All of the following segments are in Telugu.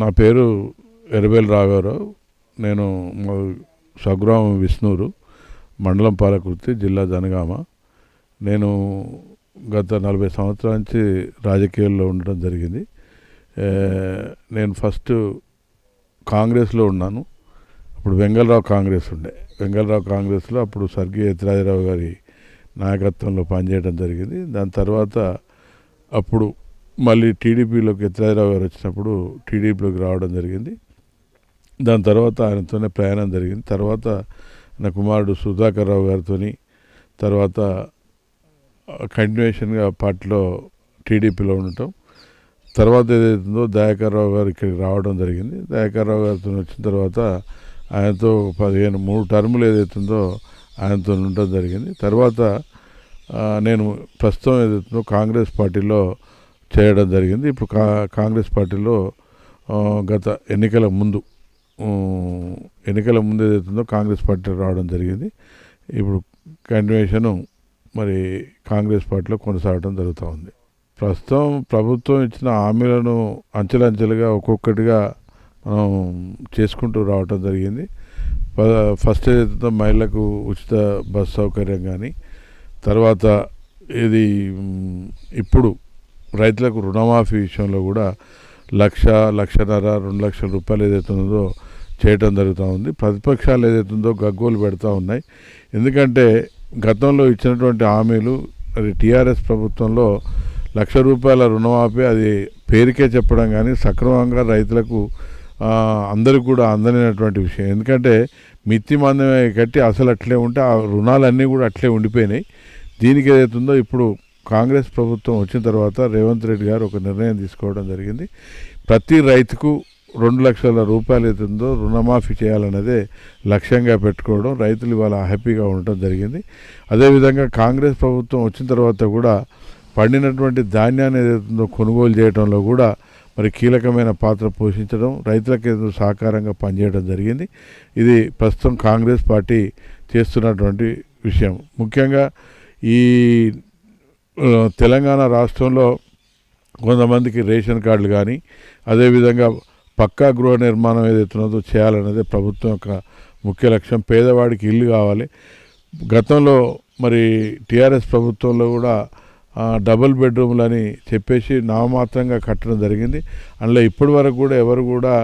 నా పేరు ఎర్రబెల్లి రాఘవరావు. నేను స్వగ్రామం విష్ణూరు, మండలం పాలకుర్తి, జిల్లా జనగామ. నేను గత 40 సంవత్సరాల నుంచి రాజకీయాల్లో ఉండడం జరిగింది. నేను ఫస్ట్ కాంగ్రెస్లో ఉన్నాను. అప్పుడు వెంగళరావు కాంగ్రెస్ ఉండే. వెంగళరావు కాంగ్రెస్లో అప్పుడు స్వర్గీయ యతిరాజరావు గారి నాయకత్వంలో పనిచేయడం జరిగింది. దాని తర్వాత అప్పుడు మళ్ళీ టీడీపీలోకి యతిరాజరావు గారు వచ్చినప్పుడు టీడీపీలోకి రావడం జరిగింది. దాని తర్వాత ఆయనతోనే ప్రయాణం జరిగింది. తర్వాత నా కుమారుడు సుధాకర్ రావు గారితో తర్వాత కంటిన్యూషన్గా పార్టీలో టీడీపీలో ఉండటం. తర్వాత ఏదైతుందో దయాకర్ రావు గారు ఇక్కడికి రావడం జరిగింది. దయాకర్ రావు గారితో వచ్చిన తర్వాత ఆయనతో 3 టర్ములు ఏదైతుందో ఆయనతో ఉండటం జరిగింది. తర్వాత నేను ప్రస్తుతం ఏదైతుందో కాంగ్రెస్ పార్టీలో చేయడం జరిగింది. ఇప్పుడు కాంగ్రెస్ పార్టీలో గత ఎన్నికల ముందు ఏదైతుందో కాంగ్రెస్ పార్టీలో రావడం జరిగింది. ఇప్పుడు కంటిన్యూషను మరి కాంగ్రెస్ పార్టీలో కొనసాగడం జరుగుతూ ఉంది. ప్రస్తుతం ప్రభుత్వం ఇచ్చిన హామీలను అంచెలంచెలుగా ఒక్కొక్కటిగా మనం చేసుకుంటూ రావటం జరిగింది. ఫస్ట్ ఏదైతుందో మహిళలకు ఉచిత బస్ సౌకర్యం కానీ, తర్వాత ఇది ఇప్పుడు రైతులకు రుణమాఫీ విషయంలో కూడా 1,00,000, 2 లక్షల రూపాయలు ఏదైతుందో చేయటం జరుగుతూ ఉంది. ప్రతిపక్షాలు ఏదైతుందో గగ్గోలు పెడతా ఉన్నాయి. ఎందుకంటే గతంలో ఇచ్చినటువంటి హామీలు అది టీఆర్ఎస్ ప్రభుత్వంలో 1,00,000 రూపాయల రుణమాఫీ అది పేరుకే చెప్పడం కానీ సక్రమంగా రైతులకు అందరికీ కూడా అందనటువంటి విషయం. ఎందుకంటే మిత్తి మందమే కట్టి అసలు అట్లే ఉంటే ఆ రుణాలన్నీ కూడా అట్లే ఉండిపోయినాయి. దీనికి ఏదైతుందో ఇప్పుడు కాంగ్రెస్ ప్రభుత్వం వచ్చిన తర్వాత రేవంత్ రెడ్డి గారు ఒక నిర్ణయం తీసుకోవడం జరిగింది. ప్రతి రైతుకు 2 లక్షల రూపాయలు అవుతుందో రుణమాఫీ చేయాలన్నదే లక్ష్యంగా పెట్టుకోవడం, రైతులు ఇవాళ హ్యాపీగా ఉండటం జరిగింది. అదేవిధంగా కాంగ్రెస్ ప్రభుత్వం వచ్చిన తర్వాత కూడా పండినటువంటి ధాన్యాన్ని ఏదైతుందో కొనుగోలు చేయడంలో కూడా మరి కీలకమైన పాత్ర పోషించడం, రైతులకు ఏదో సహకారంగా పనిచేయడం జరిగింది. ఇది ప్రస్తుతం కాంగ్రెస్ పార్టీ చేస్తున్నటువంటి విషయం. ముఖ్యంగా ఈ తెలంగాణ రాష్ట్రంలో కొంతమందికి రేషన్ కార్డులు కానీ, అదేవిధంగా పక్కా గృహ నిర్మాణం ఏదైతున్నదో చేయాలనేది ప్రభుత్వం యొక్క ముఖ్య లక్ష్యం. పేదవాడికి ఇల్లు కావాలి. గతంలో మరి టీఆర్ఎస్ ప్రభుత్వంలో కూడా డబుల్ బెడ్రూమ్లు అని చెప్పేసి నామమాత్రంగా కట్టడం జరిగింది. అందులో ఇప్పటి వరకు కూడా ఎవరు కూడా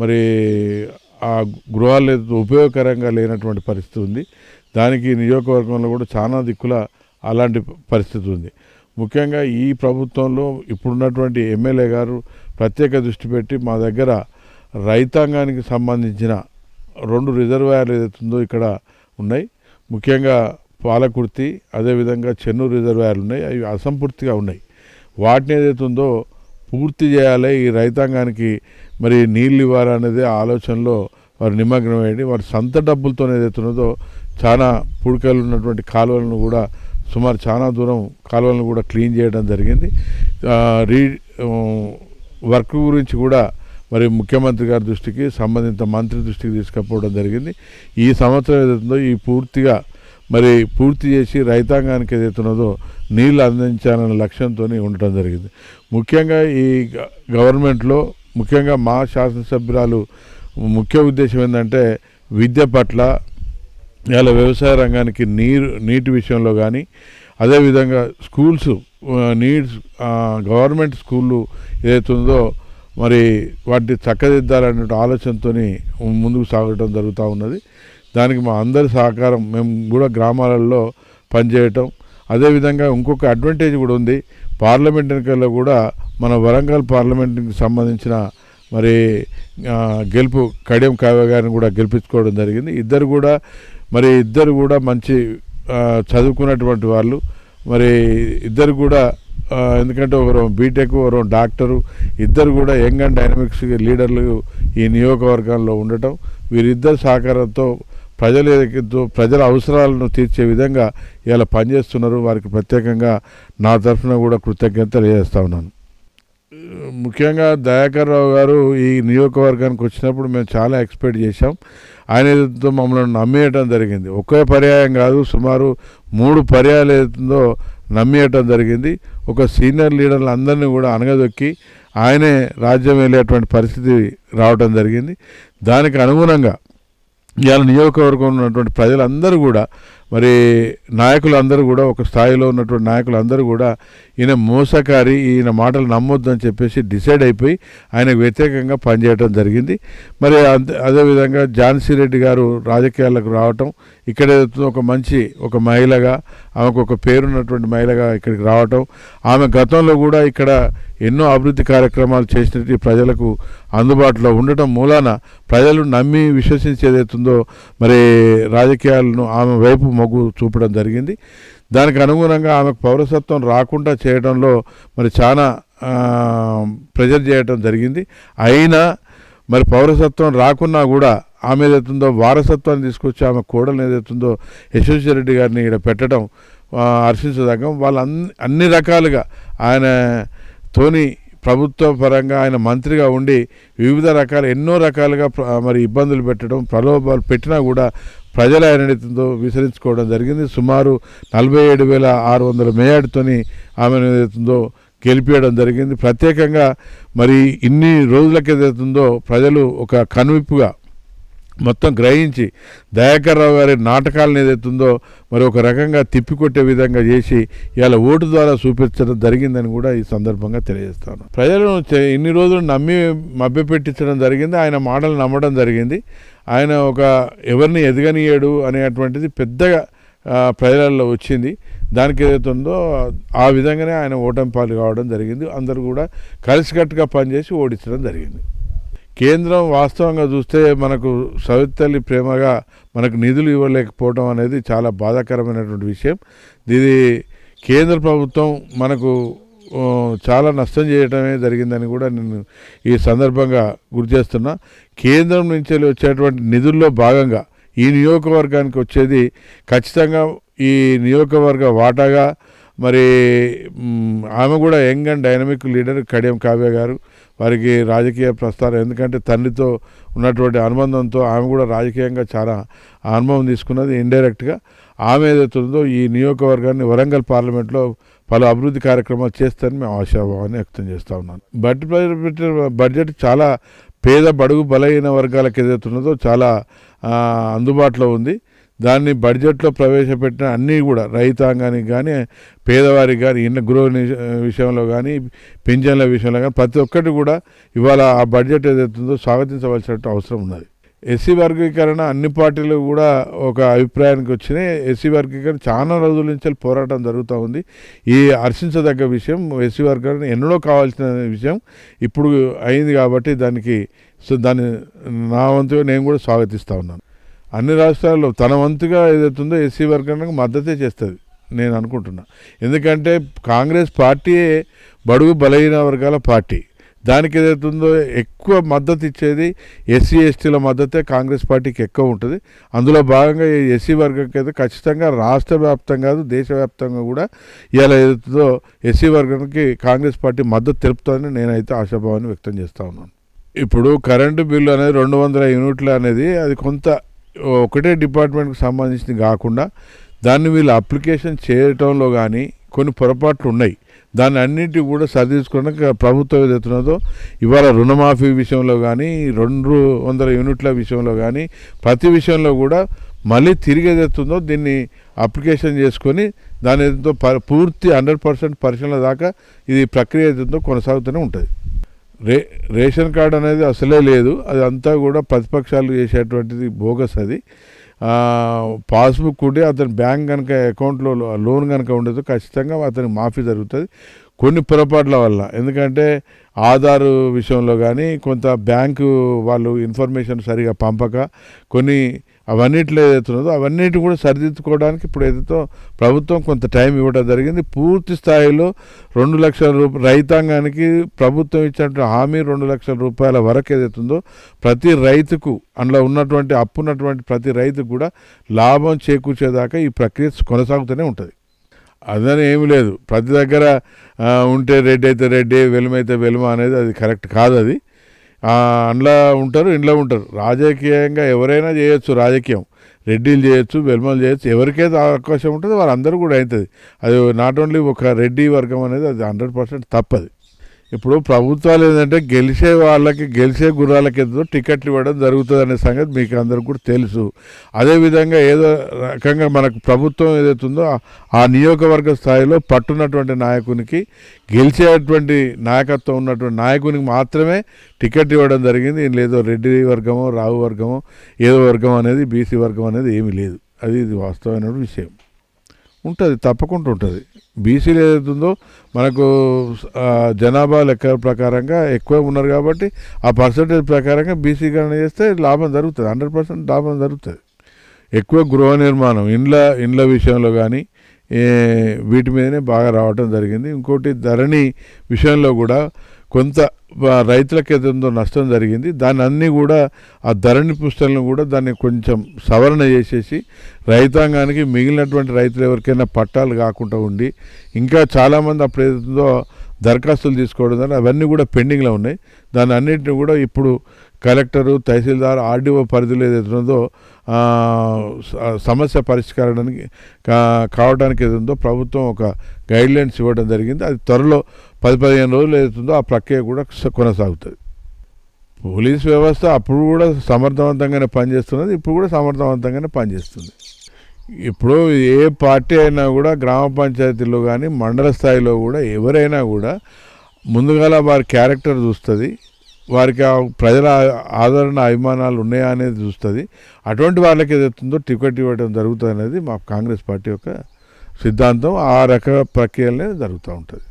మరి ఆ గృహాలు ఉపయోగకరంగా లేనటువంటి పరిస్థితి ఉంది. దానికి నియోజకవర్గంలో కూడా చాలా దిక్కుల అలాంటి పరిస్థితి ఉంది. ముఖ్యంగా ఈ ప్రభుత్వంలో ఇప్పుడున్నటువంటి ఎమ్మెల్యే గారు ప్రత్యేక దృష్టి పెట్టి మా దగ్గర రైతాంగానికి సంబంధించిన 2 రిజర్వాయర్లు ఏదైతుందో ఇక్కడ ఉన్నాయి. ముఖ్యంగా పాలకుర్తి, అదేవిధంగా చెన్నూరు రిజర్వాయర్లు ఉన్నాయి. అవి అసంపూర్తిగా ఉన్నాయి. వాటిని ఏదైతుందో పూర్తి చేయాలి, ఈ రైతాంగానికి మరి నీళ్ళు ఇవ్వాలనేదే ఆలోచనలో వారు నిమగ్నమయ్యండి. వారి సొంత డబ్బులతో ఏదైతున్నదో చాలా పూడికలు ఉన్నటువంటి కాలువలను కూడా సుమారు చాలా దూరం కాలువలను కూడా క్లీన్ చేయడం జరిగింది. వర్క్ గురించి కూడా మరి ముఖ్యమంత్రి గారి దృష్టికి, సంబంధిత మంత్రి దృష్టికి తీసుకుపోవడం జరిగింది. ఈ సంవత్సరం ఏదైతుందో ఈ పూర్తిగా మరి పూర్తి చేసి రైతాంగానికి ఏదైతున్నదో నీళ్ళు అందించాలనే లక్ష్యంతో ఉండటం జరిగింది. ముఖ్యంగా ఈ గవర్నమెంట్లో ముఖ్యంగా మా శాసనసభ్యురాలు ముఖ్య ఉద్దేశం ఏంటంటే విద్య పట్ల, ఇలా వ్యవసాయ రంగానికి నీటి విషయంలో కానీ, అదేవిధంగా స్కూల్స్ నీడ్స్ గవర్నమెంట్ స్కూళ్ళు ఏదైతుందో మరి వాటిని చక్కదిద్దాలనే ఆలోచనతో ముందుకు సాగడం జరుగుతూ ఉన్నది. దానికి మా అందరి సహకారం, మేము కూడా గ్రామాలలో పనిచేయటం. అదేవిధంగా ఇంకొక అడ్వాంటేజ్ కూడా ఉంది. పార్లమెంట్ ఎన్నికల్లో కూడా మన వరంగల్ పార్లమెంట్కి సంబంధించిన మరి గెలుపు కడియం కావ్య గారిని కూడా గెలిపించుకోవడం జరిగింది. ఇద్దరు కూడా మంచి చదువుకున్నటువంటి వాళ్ళు. మరి ఇద్దరు కూడా ఎందుకంటే ఒకరు బీటెక్, ఒకరు డాక్టరు, ఇద్దరు కూడా యంగ్ అండ్ డైనమిక్స్ లీడర్లు ఈ నియోజకవర్గాల్లో ఉండటం, వీరిద్దరు సహకారంతో ప్రజల అవసరాలను తీర్చే విధంగా ఇలా పనిచేస్తున్నారు. వారికి ప్రత్యేకంగా నా తరఫున కూడా కృతజ్ఞత తెలియజేస్తా ఉన్నాను. ముఖ్యంగా దయాకర్ రావు గారు ఈ నియోజకవర్గానికి వచ్చినప్పుడు మేము చాలా ఎక్స్పెక్ట్ చేశాం. ఆయన ఏదైతుందో మమ్మల్ని నమ్మేయటం జరిగింది. ఒకే పర్యాయం కాదు, సుమారు 3 పర్యాయాలు ఏదైతుందో నమ్మేయటం జరిగింది. ఒక సీనియర్ లీడర్లు అందరినీ కూడా అనగదొక్కి ఆయనే రాజ్యం వెళ్ళేటువంటి పరిస్థితి రావడం జరిగింది. దానికి అనుగుణంగా ఇవాళ నియోజకవర్గంలో ఉన్నటువంటి ప్రజలందరూ కూడా మరి నాయకులందరూ కూడా ఒక స్థాయిలో ఉన్నటువంటి నాయకులందరూ కూడా ఈయన మోసకారి, ఈయన మాటలు నమ్మొద్దని చెప్పేసి డిసైడ్ అయిపోయి ఆయనకు వ్యతిరేకంగా పనిచేయడం జరిగింది. మరి అదేవిధంగా ఝాన్సీ రెడ్డి గారు రాజకీయాలకు రావటం, ఇక్కడ ఒక మంచి ఒక మహిళగా, ఆమెకు ఒక పేరున్నటువంటి మహిళగా ఇక్కడికి రావటం, ఆమె గతంలో కూడా ఇక్కడ ఎన్నో అభివృద్ధి కార్యక్రమాలు చేసినట్టు ప్రజలకు అందుబాటులో ఉండటం మూలాన ప్రజలు నమ్మి విశ్వసించేదైతుందో మరి రాజకీయాలను ఆమె వైపు మొగ్గు చూపడం జరిగింది. దానికి అనుగుణంగా ఆమెకు పౌరసత్వం రాకుండా చేయడంలో మరి చాలా ప్రెజర్ చేయడం జరిగింది. అయినా మరి పౌరసత్వం రాకున్నా కూడా ఆమె ఏదైతుందో వారసత్వాన్ని తీసుకొచ్చి ఆమె కోడలు ఏదైతుందో యశస్వి రెడ్డి గారిని ఇక్కడ పెట్టడం హర్షించదగ్గం. వాళ్ళు అన్ని రకాలుగా ఆయన తోని ప్రభుత్వ పరంగా ఆయన మంత్రిగా ఉండి వివిధ రకాల ఎన్నో రకాలుగా మరి ఇబ్బందులు పెట్టడం, ప్రలోభాలు పెట్టినా కూడా ప్రజల ఆయనతో విసరించుకోవడం జరిగింది. సుమారు 47,600 మేయాడితోని ఆమెను ఏదైతుందో గెలిపించడం జరిగింది. ప్రత్యేకంగా మరి ఇన్ని రోజులకి ఏదైతుందో ప్రజలు ఒక కనువిప్పుగా మొత్తం గ్రహించి దయాకర్ రావు గారి నాటకాలను ఏదైతుందో మరి ఒక రకంగా తిప్పికొట్టే విధంగా చేసి ఇవాళ ఓటు ద్వారా చూపించడం జరిగిందని కూడా ఈ సందర్భంగా తెలియజేస్తాను. ప్రజలను ఇన్ని రోజులు నమ్మి మభ్యపెట్టించడం జరిగింది, ఆయన మాటలు నమ్మడం జరిగింది. ఆయన ఒక ఎవరిని ఎదగనీయడు అనేటువంటిది పెద్దగా ప్రజలలో వచ్చింది. దానికి ఏదైతుందో ఆ విధంగానే ఆయన ఓటమి పాలు కావడం జరిగింది. అందరూ కూడా కలిసికట్టుగా పనిచేసి ఓడించడం జరిగింది. కేంద్రం వాస్తవంగా చూస్తే మనకు సవితల్లి ప్రేమగా మనకు నిధులు ఇవ్వలేకపోవడం అనేది చాలా బాధాకరమైనటువంటి విషయం. ఇది కేంద్ర ప్రభుత్వం మనకు చాలా నష్టం చేయడమే జరిగిందని కూడా నేను ఈ సందర్భంగా గుర్తు చేస్తున్నా. కేంద్రం నుంచి వచ్చేటువంటి నిధుల్లో భాగంగా ఈ నియోజకవర్గానికి వచ్చేది ఖచ్చితంగా ఈ నియోజకవర్గ వాటాగా మరి ఆమె కూడా young and dynamic leader Kadiyam Kavya గారు, వారికి రాజకీయ ప్రస్థానం ఎందుకంటే తండ్రితో ఉన్నటువంటి అనుబంధంతో ఆమె కూడా రాజకీయంగా చాలా అనుభవం తీసుకున్నది. ఇండైరెక్ట్గా ఆమె ఏదైతుందో ఈ నియోజకవర్గాన్ని వరంగల్ పార్లమెంట్లో పలు అభివృద్ధి కార్యక్రమాలు చేస్తారని మేము ఆశాభావాన్ని వ్యక్తం చేస్తూ ఉన్నాను. బడ్జెట్ చాలా పేద బడుగు బలహీన వర్గాలకు ఏదైతున్నదో చాలా అందుబాటులో ఉంది. దాన్ని బడ్జెట్లో ప్రవేశపెట్టిన అన్నీ కూడా రైతాంగానికి కానీ, పేదవారికి కానీ, ఇళ్ళ గృహ విషయంలో కానీ, పింఛన్ల విషయంలో కానీ ప్రతి ఒక్కటి కూడా ఇవాళ ఆ బడ్జెట్ ఏదైతుందో స్వాగతించవలసిన అవసరం ఉన్నది. ఎస్సీ వర్గీకరణ అన్ని పార్టీలు కూడా ఒక అభిప్రాయానికి వచ్చినాయి. ఎస్సీ వర్గీకరణ చాలా రోజుల నుంచి పోరాటం జరుగుతూ ఉంది. ఈ హర్షించదగ్గ విషయం, ఎస్సీ వర్గీకరణ ఎన్నడో కావాల్సిన విషయం ఇప్పుడు అయింది కాబట్టి దాన్ని నా వంతుగా నేను కూడా స్వాగతిస్తూ ఉన్నాను. అన్ని రాష్ట్రాల్లో తన వంతుగా ఏదైతుందో ఎస్సీ వర్గానికి మద్దతే చేస్తుంది నేను అనుకుంటున్నా. ఎందుకంటే కాంగ్రెస్ పార్టీయే బడుగు బలహీన వర్గాల పార్టీ. దానికి ఏదైతుందో ఎక్కువ మద్దతు ఇచ్చేది ఎస్సీ ఎస్టీల మద్దతే కాంగ్రెస్ పార్టీకి ఎక్కువ ఉంటుంది. అందులో భాగంగా ఈ ఎస్సీ వర్గంకి అయితే ఖచ్చితంగా రాష్ట్ర వ్యాప్తంగా కాదు దేశవ్యాప్తంగా కూడా ఇవాళ ఏదైతుందో ఎస్సీ వర్గానికి కాంగ్రెస్ పార్టీ మద్దతు తెలుపుతుందని నేనైతే ఆశాభావాన్ని వ్యక్తం చేస్తూ ఉన్నాను. ఇప్పుడు కరెంటు బిల్లు అనేది 200 యూనిట్లు అనేది అది కొంత ఒకటే డిపార్ట్మెంట్కి సంబంధించింది కాకుండా దాన్ని వీళ్ళు అప్లికేషన్ చేయటంలో కానీ కొన్ని పొరపాట్లు ఉన్నాయి. దాన్ని అన్నింటి కూడా సరిదిద్దుకోవడానికి ప్రభుత్వం ఏదైతున్నదో ఇవాళ రుణమాఫీ విషయంలో కానీ 200 యూనిట్ల విషయంలో కానీ ప్రతి విషయంలో కూడా మళ్ళీ తిరిగి ఏదైతుందో దీన్ని అప్లికేషన్ చేసుకొని దాని ఏదో పూర్తి 100% పరిశీలన దాకా ఇది ప్రక్రియ ఏదైతుందో కొనసాగుతూనే ఉంటుంది. రేషన్ కార్డు అనేది అసలే లేదు, అది అంతా కూడా ప్రతిపక్షాలు చేసేటువంటిది బోగస్. అది పాస్బుక్ ఉంటే అతని బ్యాంక్ కనుక అకౌంట్లో లోన్ కనుక ఉండదు ఖచ్చితంగా అతనికి మాఫీ జరుగుతుంది కొన్ని పొరపాట్ల వల్ల. ఎందుకంటే ఆధార్ విషయంలో కానీ కొంత బ్యాంకు వాళ్ళు ఇన్ఫర్మేషన్ సరిగా పంపక కొన్ని అవన్నిట్లో ఏదైతున్నదో అవన్నిటి కూడా సరిదిద్దుకోవడానికి ఇప్పుడు ఏదైతే ప్రభుత్వం కొంత టైం ఇవ్వడం జరిగింది. పూర్తి స్థాయిలో 2 లక్షల రూపాయలు రైతాంగానికి ప్రభుత్వం ఇచ్చినటువంటి హామీ 2 లక్షల రూపాయల వరకు ఏదైతుందో ప్రతి రైతుకు అందులో ఉన్నటువంటి అప్పు ఉన్నటువంటి ప్రతి రైతుకు కూడా లాభం చేకూర్చేదాకా ఈ ప్రక్రియ కొనసాగుతూనే ఉంటుంది. అదని ఏమి లేదు, ప్రతి దగ్గర ఉంటే రెడ్డి అయితే రెడ్డి, వెలుమ అయితే వెలుమ అనేది అది కరెక్ట్ కాదు. అది అందులో ఉంటారు, ఇంట్లో ఉంటారు. రాజకీయంగా ఎవరైనా చేయొచ్చు, రాజకీయం రెడ్డిలు చేయొచ్చు, వెల్మలు చేయొచ్చు, ఎవరికైతే అవకాశం ఉంటుందో వాళ్ళందరూ కూడా అవుతుంది. అది నాట్ ఓన్లీ ఒక రెడ్డి వర్గం అనేది అది 100% తప్పది. ఇప్పుడు ప్రభుత్వాలు ఏంటంటే గెలిచే వాళ్ళకి గెలిచే గుర్రాలకి ఏదో టికెట్లు ఇవ్వడం జరుగుతుంది అనే సంగతి మీకు అందరికీ కూడా తెలుసు. అదేవిధంగా ఏదో రకంగా మనకు ప్రభుత్వం ఏదైతుందో ఆ నియోజకవర్గ స్థాయిలో పట్టున్నటువంటి నాయకునికి గెలిచేటువంటి నాయకత్వం ఉన్నటువంటి నాయకునికి మాత్రమే టికెట్ ఇవ్వడం జరిగింది. లేదో రెడ్డి వర్గమో రావు వర్గమో ఏదో వర్గం అనేది బీసీ వర్గం అనేది ఏమీ లేదు. ఇది వాస్తవమైన విషయం. ఉంటుంది, తప్పకుండా ఉంటుంది. బీసీలు ఏదైతుందో మనకు జనాభా లెక్క ప్రకారంగా ఎక్కువ ఉన్నారు కాబట్టి ఆ పర్సంటేజ్ ప్రకారంగా బీసీకరణ చేస్తే లాభం జరుగుతుంది, 100% లాభం జరుగుతుంది. ఎక్కువ గృహ నిర్మాణం ఇండ్ల విషయంలో కానీ వీటి మీదనే బాగా రావడం జరిగింది. ఇంకోటి ధరణి విషయంలో కూడా కొంత రైతులకు ఏదో నష్టం జరిగింది. దాన్ని అన్నీ కూడా ఆ ధరణి పుస్తకాలను కూడా దాన్ని కొంచెం సవరణ చేసేసి రైతాంగానికి మిగిలినటువంటి రైతులు ఎవరికైనా పట్టాలు కాకుండా ఉండి ఇంకా చాలామంది అప్పుడు ఏదైతుందో దరఖాస్తులు తీసుకోవడం ద్వారా అవన్నీ కూడా పెండింగ్లో ఉన్నాయి. దాన్ని అన్నింటినీ కూడా ఇప్పుడు కలెక్టరు, తహసీల్దార్, ఆర్డీఓ పరిధిలో ఏదైతుందో సమస్య పరిష్కారానికి కావడానికి ఏదో ప్రభుత్వం ఒక గైడ్లైన్స్ ఇవ్వడం జరిగింది. అది త్వరలో 10-15 రోజులు ఏదైతుందో ఆ ప్రక్రియ కూడా కొనసాగుతుంది. పోలీస్ వ్యవస్థ అప్పుడు కూడా సమర్థవంతంగానే పనిచేస్తున్నది, ఇప్పుడు కూడా సమర్థవంతంగానే పనిచేస్తుంది. ఇప్పుడు ఏ పార్టీ అయినా కూడా గ్రామ పంచాయతీలో కానీ మండల స్థాయిలో కూడా ఎవరైనా కూడా ముందుగాల వారి క్యారెక్టర్ చూస్తుంది, వారికి ప్రజల ఆదరణ అభిమానాలు ఉన్నాయా అనేది చూస్తుంది. అటువంటి వాళ్ళకి ఏదైతుందో టికెట్ ఇవ్వడం జరుగుతుంది అనేది మా కాంగ్రెస్ పార్టీ యొక్క సిద్ధాంతం. ఆ రక ప్రక్రియలనే జరుగుతూ ఉంటుంది.